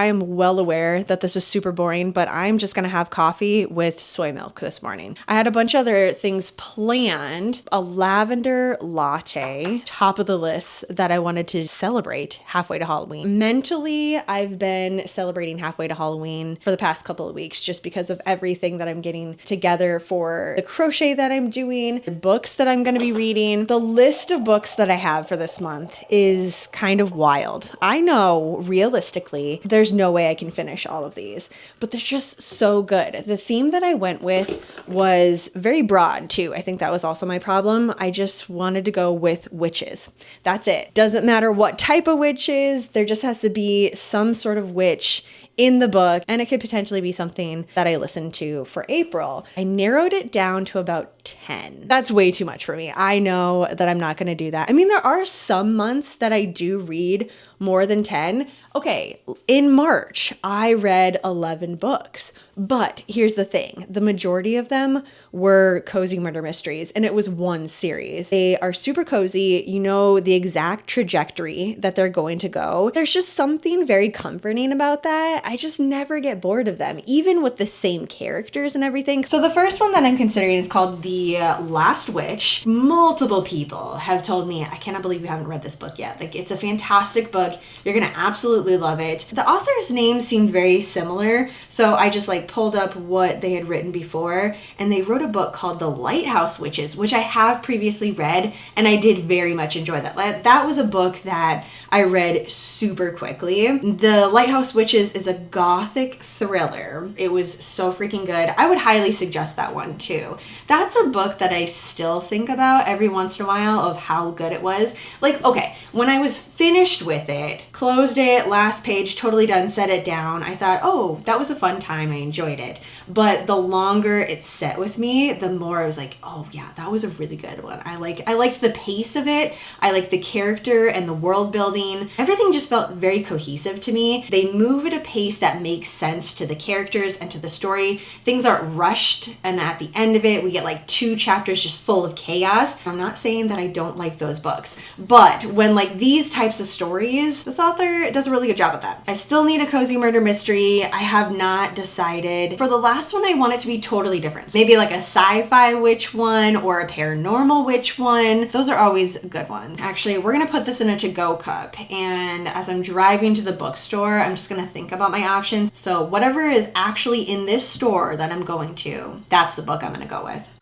I am well aware that this is super boring, but I'm just gonna have coffee with soy milk this morning. I had a bunch of other things planned. A lavender latte, top of the list, that I wanted to celebrate halfway to Halloween. Mentally, I've been celebrating halfway to Halloween for the past couple of weeks just because of everything that I'm getting together for the crochet that I'm doing, the books that I'm gonna be reading. The list of books that I have for this month is kind of wild. I know realistically, there's no way I can finish all of these, but they're just so good. The theme that I went with was very broad too. I think that was also my problem. I just wanted to go with witches. That's it. Doesn't matter what type of witches, there just has to be some sort of witch in the book, and it could potentially be something that I listened to for April. I narrowed it down to about 10. That's way too much for me. I know that I'm not going to do that. I mean, there are some months that I do read more than 10. Okay, in March, I read 11 books, but here's the thing. The majority of them were cozy murder mysteries, and it was one series. They are super cozy. You know the exact trajectory that they're going to go. There's just something very comforting about that. I just never get bored of them, even with the same characters and everything. So the first one that I'm considering is called The Last Witch. Multiple people have told me, I cannot believe you haven't read this book yet. Like, it's a fantastic book. You're gonna absolutely love it. The author's name seemed very similar, so I just pulled up what they had written before, and they wrote a book called The Lighthouse Witches, which I have previously read, and I did very much enjoy that. That was a book that I read super quickly. The Lighthouse Witches is a gothic thriller. It was so freaking good. I would highly suggest that one too. That's a book that I still think about every once in a while of how good it was. Okay, when I was finished with it, closed it, last page, totally done, set it down, I thought, oh, that was a fun time. I enjoyed it. But the longer it set with me, the more I was like, oh yeah, that was a really good one. I liked the pace of it. I liked the character and the world building. Everything just felt very cohesive to me. They move at a pace that makes sense to the characters and to the story. Things aren't rushed, and at the end of it, we get 2 chapters just full of chaos. I'm not saying that I don't like those books, but when these types of stories, this author does a really good job at that. I still need a cozy murder mystery. I have not decided. For the last one, I want it to be totally different. Maybe a sci-fi witch one or a paranormal witch one. Those are always good ones. Actually, we're gonna put this in a to-go cup, and as I'm driving to the bookstore, I'm just gonna think about my options. So whatever is actually in this store that I'm going to, that's the book I'm gonna go with.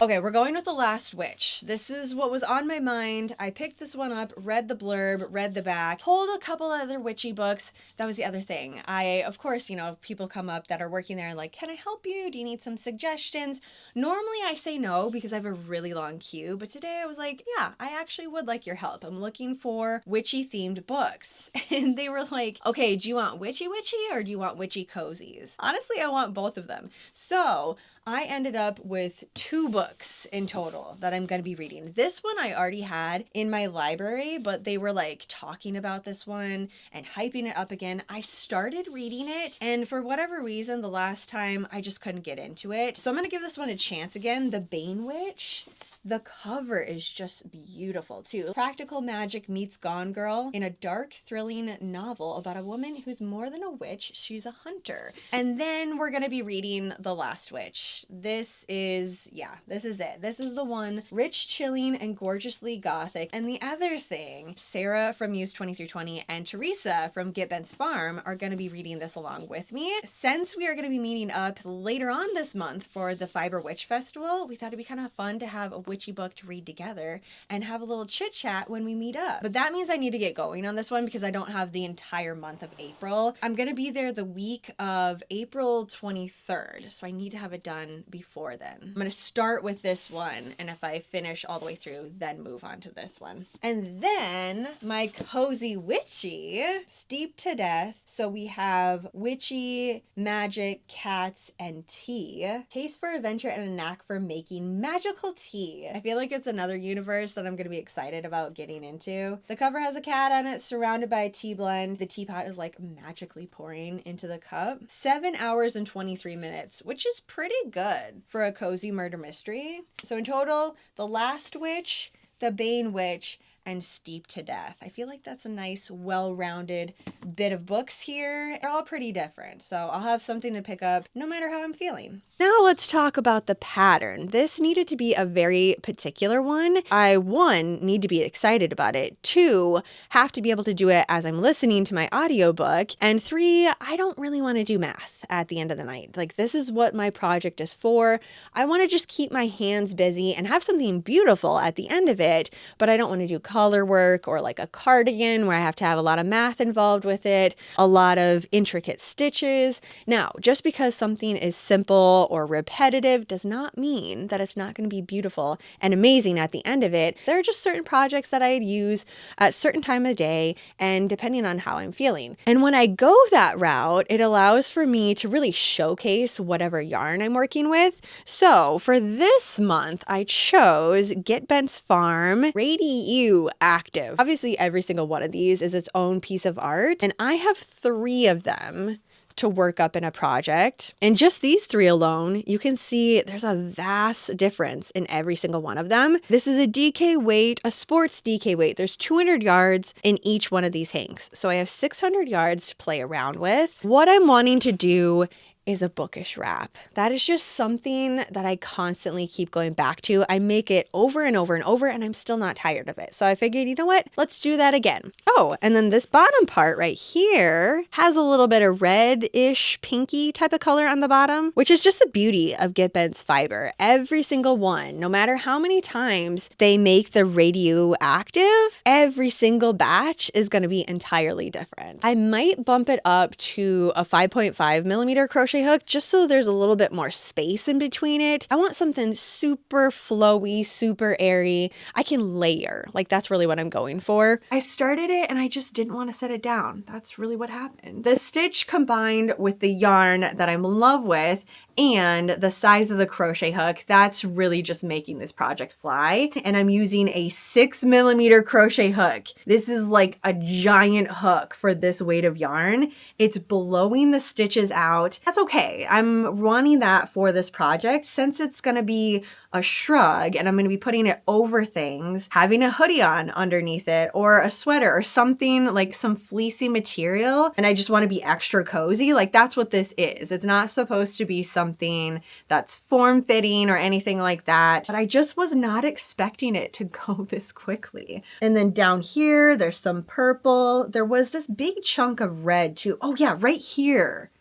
Okay, we're going with The Last Witch. This is what was on my mind. I picked this one up, read the blurb, read the back, pulled a couple other witchy books. That was the other thing. Of course, people come up that are working there and can I help you? Do you need some suggestions? Normally I say no because I have a really long queue, but today I was yeah, I actually would like your help. I'm looking for witchy themed books. And they were okay, do you want witchy or do you want witchy cozies? Honestly, I want both of them. So I ended up with 2 books in total that I'm going to be reading. This one I already had in my library, but they were talking about this one and hyping it up again. I started reading it, and for whatever reason, the last time I just couldn't get into it. So I'm going to give this one a chance again. The Bane Witch. The cover is just beautiful too. Practical magic meets Gone Girl in a dark, thrilling novel about a woman who's more than a witch, she's a hunter. And then we're gonna be reading The Last Witch. This is it. This is the one. Rich, chilling, and gorgeously gothic. And the other thing, Sarah from Muse 2320 and Teresa from Get Ben's Farm are gonna be reading this along with me. Since we are gonna be meeting up later on this month for the Fiber Witch Festival, we thought it'd be kind of fun to have a witchy book to read together and have a little chit chat when we meet up. But that means I need to get going on this one because I don't have the entire month of April. I'm going to be there the week of April 23rd, so I need to have it done before then. I'm going to start with this one, and if I finish all the way through, then move on to this one. And then my cozy witchy, steeped to death. So we have witchy, magic, cats, and tea. Taste for adventure and a knack for making magical tea. I feel like it's another universe that I'm going to be excited about getting into. The cover has a cat on it surrounded by a tea blend. The teapot is like magically pouring into the cup. 7 hours and 23 minutes, which is pretty good for a cozy murder mystery. So in total, The Last Witch, The Bane Witch, and Steeped to Death. I feel like that's a nice, well-rounded bit of books here. They're all pretty different, so I'll have something to pick up no matter how I'm feeling. Now let's talk about the pattern. This needed to be a very particular one. I, 1, need to be excited about it. 2, have to be able to do it as I'm listening to my audiobook. And 3, I don't really want to do math at the end of the night. Like, this is what my project is for. I want to just keep my hands busy and have something beautiful at the end of it, but I don't want to do color work or like a cardigan where I have to have a lot of math involved with it, a lot of intricate stitches. Now, just because something is simple or repetitive does not mean that it's not going to be beautiful and amazing at the end of it. There are just certain projects that I'd use at certain time of day and depending on how I'm feeling. And when I go that route, it allows for me to really showcase whatever yarn I'm working with. So for this month, I chose Get Bent's Farm Radio Active. Obviously, every single one of these is its own piece of art, and I have 3 of them to work up in a project. And just these 3 alone, you can see there's a vast difference in every single one of them. This is a DK weight, a sports DK weight. There's 200 yards in each one of these hanks. So I have 600 yards to play around with. What I'm wanting to do is a bookish wrap. That is just something that I constantly keep going back to. I make it over and over and over, and I'm still not tired of it. So I figured, you know what? Let's do that again. Oh, and then this bottom part right here has a little bit of reddish, pinky type of color on the bottom, which is just the beauty of Get Bent's fiber. Every single one, no matter how many times they make the radioactive, every single batch is going to be entirely different. I might bump it up to a 5.5 millimeter crochet hook just so there's a little bit more space in between it. I want something super flowy, super airy. I can layer. Like, that's really what I'm going for. I started it and I just didn't want to set it down. That's really what happened. The stitch combined with the yarn that I'm in love with and the size of the crochet hook, that's really just making this project fly. And I'm using a 6 millimeter crochet hook. This is like a giant hook for this weight of yarn. It's blowing the stitches out. That's okay. I'm wanting that for this project since it's gonna be a shrug and I'm gonna be putting it over things, having a hoodie on underneath it or a sweater or something like some fleecy material. And I just wanna be extra cozy. Like, that's what this is. It's not supposed to be something that's form-fitting or anything like that, but I just was not expecting it to go this quickly. And then down here, there's some purple. There was this big chunk of red too. Oh yeah, right here.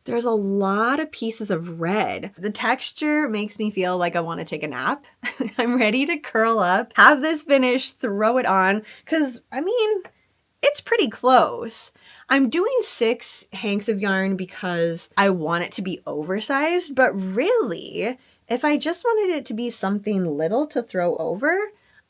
There's a lot of pieces of red. The texture makes me feel like I want to take a nap. I'm ready to curl up, have this finished, throw it on, because I mean, it's pretty close. I'm doing 6 hanks of yarn because I want it to be oversized, but really, if I just wanted it to be something little to throw over,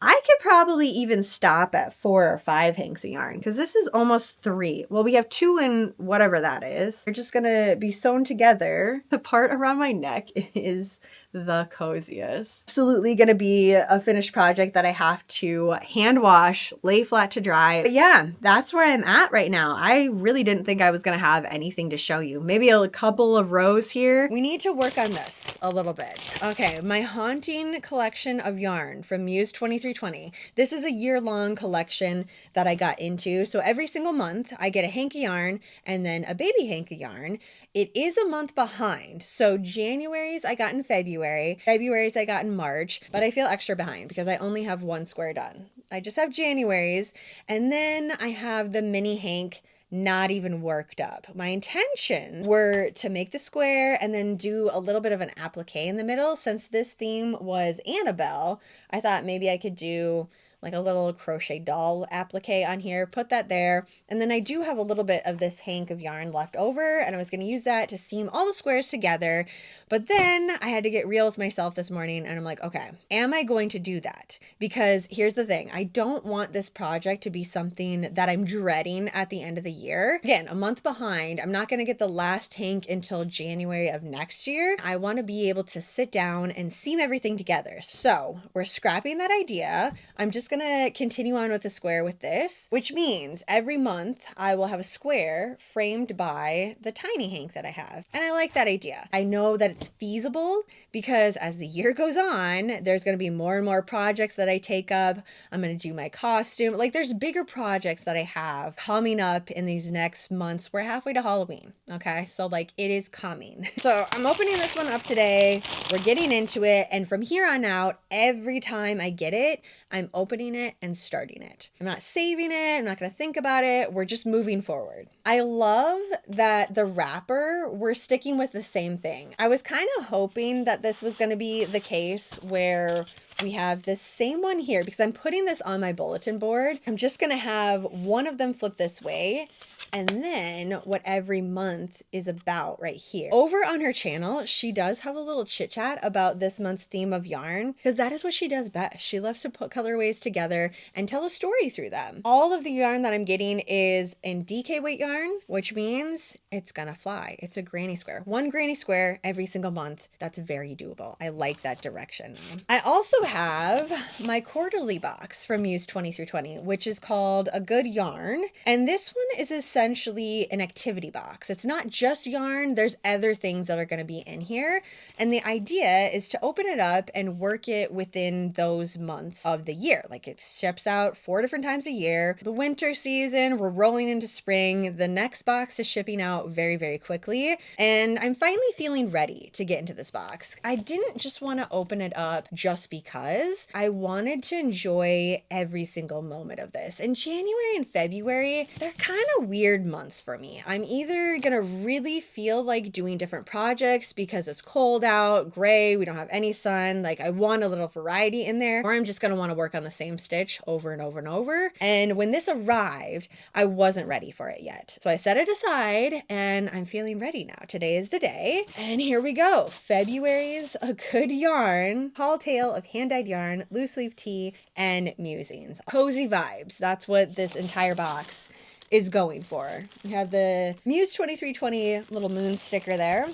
I could probably even stop at 4 or 5 hanks of yarn because this is almost 3. Well, we have 2 in whatever that is. They're just gonna be sewn together. The part around my neck is the coziest. Absolutely gonna be a finished project that I have to hand wash, lay flat to dry. But yeah, that's where I'm at right now. I really didn't think I was gonna have anything to show you. Maybe a couple of rows here. We need to work on this a little bit. Okay, my haunting collection of yarn from Muse 2320. This is a year-long collection that I got into. So every single month I get a hank of yarn and then a baby hank of yarn. It is a month behind. So January's I got in February's I got in March, but I feel extra behind because I only have 1 square done. I just have January's, and then I have the mini hank not even worked up. My intentions were to make the square and then do a little bit of an applique in the middle. Since this theme was Annabelle, I thought maybe I could do like a little crochet doll applique on here, put that there. And then I do have a little bit of this hank of yarn left over, and I was going to use that to seam all the squares together. But then I had to get real with myself this morning, and I'm like, okay, am I going to do that? Because here's the thing, I don't want this project to be something that I'm dreading at the end of the year. Again, a month behind. I'm not going to get the last hank until January of next year. I want to be able to sit down and seam everything together. So we're scrapping that idea. I'm just going to continue on with the square with this, which means every month I will have a square framed by the tiny hank that I have. And I like that idea. I know that it's feasible because as the year goes on, there's going to be more and more projects that I take up. I'm going to do my costume. Like there's bigger projects that I have coming up in these next months. We're halfway to Halloween. Okay. So like it is coming. So I'm opening this one up today. We're getting into it. And from here on out, every time I get it, I'm opening it and starting it. I'm not saving it. I'm not going to think about it. We're just moving forward. I love that the wrapper, we're sticking with the same thing. I was kind of hoping that this was going to be the case where we have this same one here because I'm putting this on my bulletin board. I'm just going to have one of them flip this way, and then what every month is about right here. Over on her channel, she does have a little chit chat about this month's theme of yarn because that is what she does best. She loves to put colorways together and tell a story through them. All of the yarn that I'm getting is in DK weight yarn, which means it's gonna fly. It's a granny square. One granny square every single month. That's very doable. I like that direction. I also have my quarterly box from Muse 20 through 20, which is called A Good Yarn. And this one is essentially an activity box. It's not just yarn. There's other things that are going to be in here. And the idea is to open it up and work it within those months of the year. Like it ships out 4 different times a year. The winter season, we're rolling into spring. The next box is shipping out very, very quickly. And I'm finally feeling ready to get into this box. I didn't just want to open it up just because. I wanted to enjoy every single moment of this. And January and February, they're kind of weird months for me. I'm either gonna really feel like doing different projects because it's cold out, gray, we don't have any sun, like I want a little variety in there, or I'm just gonna want to work on the same stitch over and over and over. And when this arrived, I wasn't ready for it yet. So I set it aside and I'm feeling ready now. Today is the day. And here we go. February's A Good Yarn, Tall Tale of Hand-Dyed Yarn, Loose Leaf Tea, and Musings. Cozy vibes. That's what this entire box is going for. We have the Muse 2320 little moon sticker there.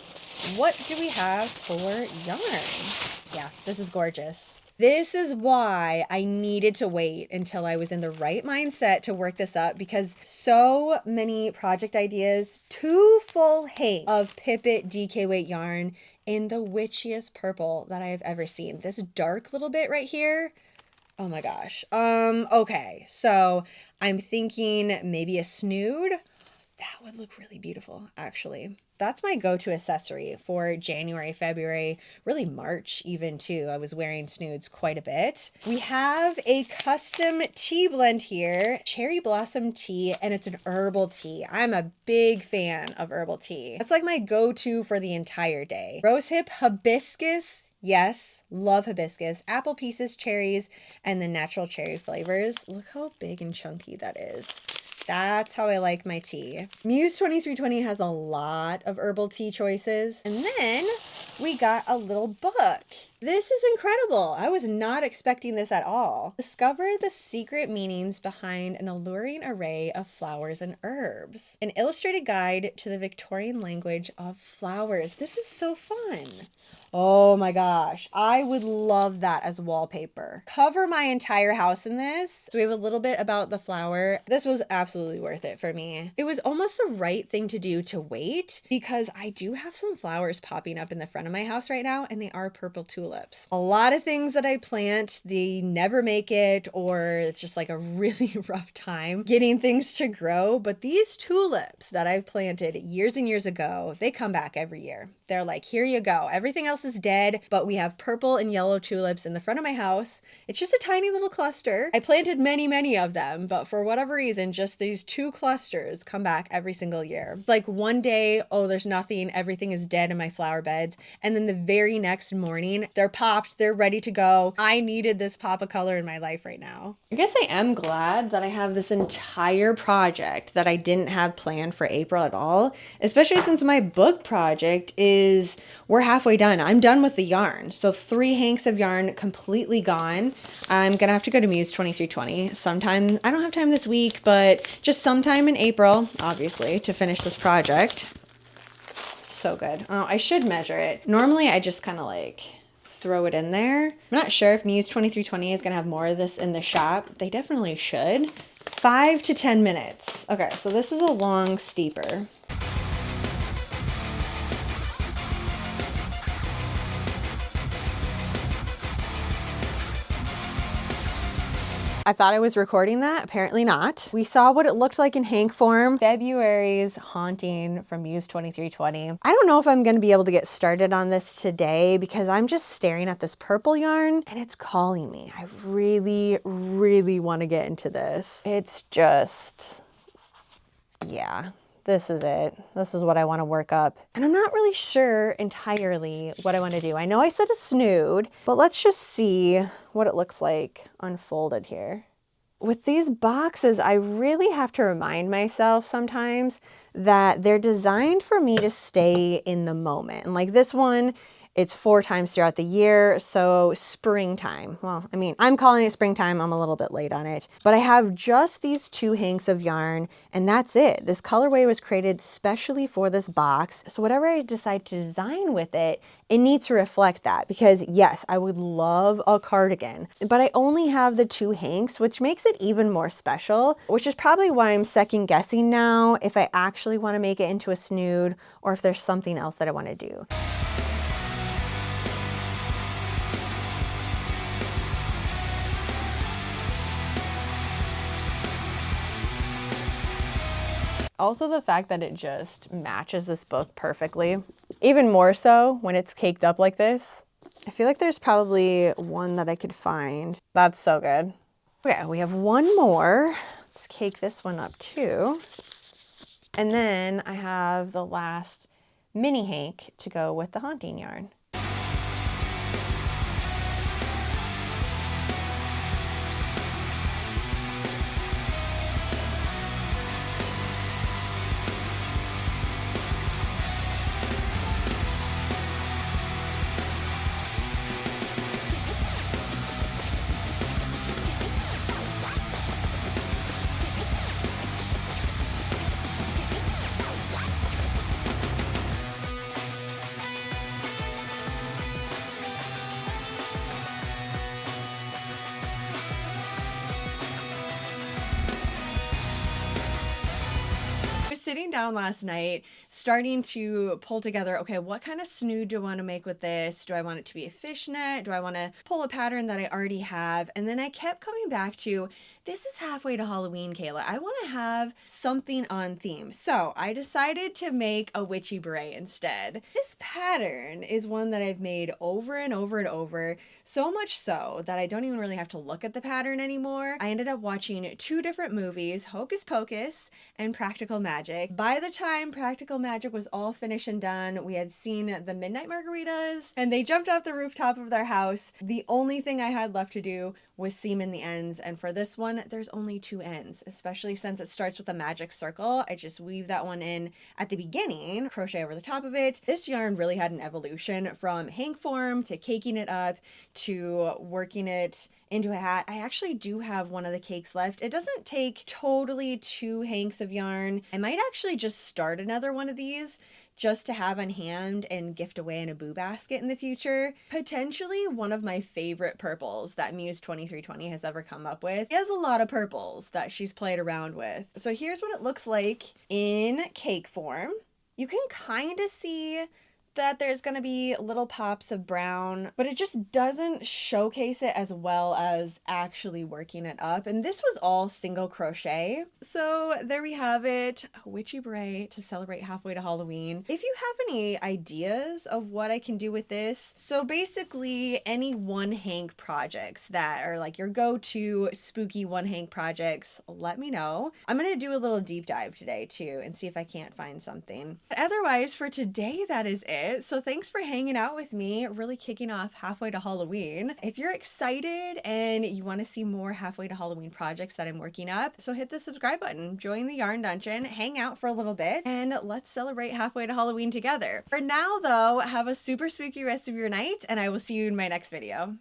What do we have for yarn? Yeah, this is gorgeous. This is why I needed to wait until I was in the right mindset to work this up, because so many project ideas, 2 full hanks of Pipit DK weight yarn in the witchiest purple that I have ever seen. This dark little bit right here, oh my gosh. Okay, so I'm thinking maybe a snood. That would look really beautiful, actually. That's my go-to accessory for January, February, really March even too. I was wearing snoods quite a bit. We have a custom tea blend here, cherry blossom tea, and it's an herbal tea. I'm a big fan of herbal tea. That's like my go-to for the entire day. Rosehip hibiscus. Yes, love hibiscus, apple pieces, cherries, and the natural cherry flavors. Look how big and chunky that is. That's how I like my tea. Muse 2320 has a lot of herbal tea choices. And then we got a little book. This is incredible. I was not expecting this at all. Discover the secret meanings behind an alluring array of flowers and herbs. An illustrated guide to the Victorian language of flowers. This is so fun. Oh my gosh, I would love that as wallpaper. Cover my entire house in this. So we have a little bit about the flower. This was absolutely worth it for me. It was almost the right thing to do to wait because I do have some flowers popping up in the front front of my house right now, and they are purple tulips. A lot of things that I plant, they never make it, or it's just like a really rough time getting things to grow. But these tulips that I've planted years and years ago, they come back every year. They're like, here you go. Everything else is dead, but we have purple and yellow tulips in the front of my house. It's just a tiny little cluster. I planted many, many of them, but for whatever reason, just these 2 clusters come back every single year. Like one day, oh, there's nothing, everything is dead in my flower beds. And then the very next morning, they're popped, they're ready to go. I needed this pop of color in my life right now. I guess I am glad that I have this entire project that I didn't have planned for April at all, especially since my book project we're halfway done. I'm done with the yarn. So 3 hanks of yarn completely gone. I'm going to have to go to Muse 2320 sometime. I don't have time this week, but just sometime in April, obviously, to finish this project. So good. Oh, I should measure it. Normally I just kind of like throw it in there. I'm not sure if Muse 2320 is going to have more of this in the shop. They definitely should. 5 to 10 minutes. Okay, so this is a long steeper. I thought I was recording that, apparently not. We saw what it looked like in hank form. February's haunting from Muse 2320. I don't know if I'm gonna be able to get started on this today because I'm just staring at this purple yarn and it's calling me. I really, really wanna get into this. It's just, yeah. This is it. This is what I want to work up. And I'm not really sure entirely what I want to do. I know I said a snood, but let's just see what it looks like unfolded here. With these boxes, I really have to remind myself sometimes that they're designed for me to stay in the moment. And like this one, it's 4 times throughout the year, so springtime. Well, I mean, I'm calling it springtime. I'm a little bit late on it. But I have just these 2 hanks of yarn, and that's it. This colorway was created specially for this box. So whatever I decide to design with it, it needs to reflect that. Because yes, I would love a cardigan, but I only have the 2 hanks, which makes it even more special, which is probably why I'm second guessing now if I actually want to make it into a snood or if there's something else that I want to do. Also the fact that it just matches this book perfectly, even more so when it's caked up like this. I feel like there's probably one that I could find. That's so good. Okay, we have one more. Let's cake this one up too. And then I have the last mini hank to go with the haunting yarn. Sitting down last night, starting to pull together, okay, what kind of snood do I want to make with this? Do I want it to be a fishnet? Do I want to pull a pattern that I already have? And then I kept coming back to, this is halfway to Halloween, Kayla. I want to have something on theme. So I decided to make a witchy beret instead. This pattern is one that I've made over and over and over, so much so that I don't even really have to look at the pattern anymore. I ended up watching 2 different movies, Hocus Pocus and Practical Magic. By the time Practical Magic was all finished and done, we had seen the Midnight Margaritas and they jumped off the rooftop of their house. The only thing I had left to do was seam in the ends, and for this one there's only 2 ends, especially since it starts with a magic circle. I just weave that one in at the beginning, crochet over the top of it. This yarn really had an evolution from hank form to caking it up to working it into a hat. I actually do have one of the cakes left. It doesn't take totally 2 hanks of yarn. I might actually just start another one of these just to have on hand and gift away in a boo basket in the future. Potentially one of my favorite purples that Muse 2320 has ever come up with. She has a lot of purples that she's played around with. So here's what it looks like in cake form. You can kind of see that there's going to be little pops of brown, but it just doesn't showcase it as well as actually working it up. And this was all single crochet. So there we have it, a witchy beret to celebrate halfway to Halloween. If you have any ideas of what I can do with this, so basically any one hank projects that are like your go-to spooky one hank projects, let me know. I'm going to do a little deep dive today too and see if I can't find something. But otherwise for today, that is it. So thanks for hanging out with me, really kicking off halfway to Halloween. If you're excited and you want to see more halfway to Halloween projects that I'm working up, so hit the subscribe button, join the yarn dungeon, hang out for a little bit, and let's celebrate halfway to Halloween together. For now though, have a super spooky rest of your night, and I will see you in my next video.